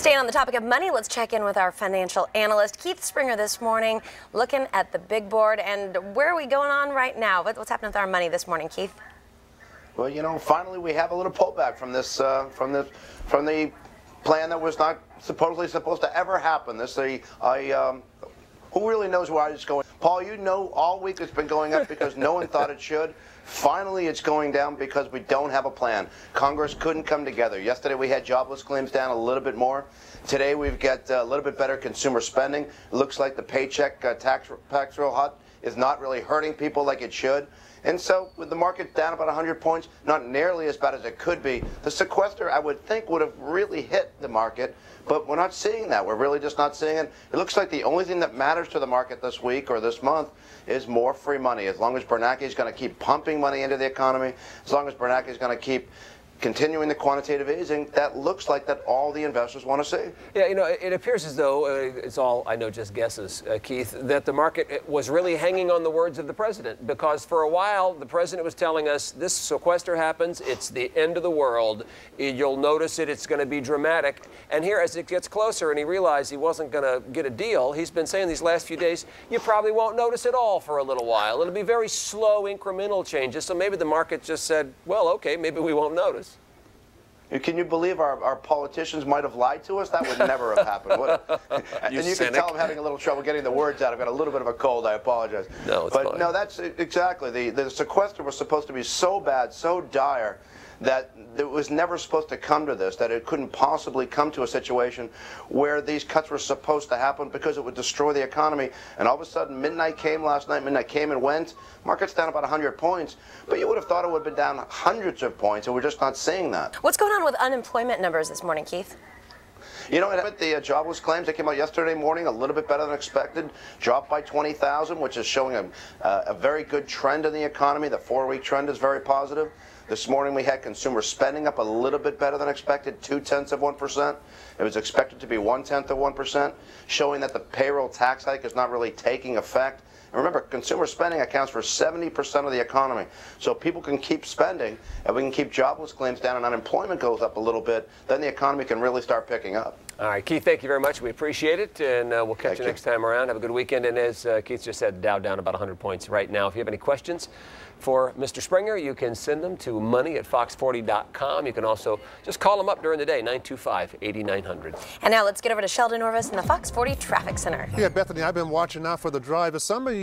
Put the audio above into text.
Staying on the topic of money, let's check in with our financial analyst, Keith Springer, this morning, looking at the big board. And where are we going on right now? What's happening with our money this morning, Keith? Well, you know, finally we have a little pullback from this, from the plan that was not supposedly supposed to ever happen. Who really knows why it's going? Paul, you know, all week it's been going up because no one thought it should. Finally, it's going down because we don't have a plan. Congress couldn't come together. Yesterday, we had jobless claims down a little bit more. Today, we've got a little bit better consumer spending. It looks like the paycheck tax real hot is not really hurting people like it should. And so, with the market down about 100 points, not nearly as bad as it could be, the sequester, I would think, would have really hit the market, but we're not seeing that. We're really just not seeing it. It looks like the only thing that matters to the market this week or this month is more free money. As long as Bernanke is going to keep pumping money into the economy, as long as Bernanke is going to keep continuing the quantitative easing, that looks like that all the investors want to see. Yeah, you know, it appears as though, it's all, I know, just guesses, Keith, that the market was really hanging on the words of the president, because for a while the president was telling us this sequester happens, it's the end of the world, you'll notice it's going to be dramatic. And here, as it gets closer and he realized he wasn't going to get a deal, he's been saying these last few days, you probably won't notice it all for a little while. It'll be very slow incremental changes. So maybe the market just said, well, okay, maybe we won't notice. Can you believe our politicians might have lied to us? That would never have happened, would it? And you can tell I'm having a little trouble getting the words out. I've got a little bit of a cold. I apologize. No, it's but fine. No, that's exactly. The sequester was supposed to be so bad, so dire, that it was never supposed to come to this, that it couldn't possibly come to a situation where these cuts were supposed to happen because it would destroy the economy. And all of a sudden, midnight came last night, midnight came and went. Market's down about 100 points, but you would have thought it would have been down hundreds of points, and we're just not seeing that. What's going on with unemployment numbers this morning, Keith? You know, the jobless claims that came out yesterday morning, a little bit better than expected, dropped by 20,000, which is showing a very good trend in the economy. The 4-week trend is very positive. This morning we had consumer spending up a little bit better than expected, 0.2%. It was expected to be 0.1%, showing that the payroll tax hike is not really taking effect. And remember, consumer spending accounts for 70% of the economy. So if people can keep spending, and we can keep jobless claims down and unemployment goes up a little bit, then the economy can really start picking up. All right, Keith, thank you very much. We appreciate it, and we'll catch you next time around. Have a good weekend. And as Keith just said, Dow down about 100 points right now. If you have any questions for Mr. Springer, you can send them to money@fox40.com. You can also just call them up during the day, 925-8900. And now let's get over to Sheldon Orvis in the Fox 40 Traffic Center. Yeah, Bethany, I've been watching out for the drive. As some of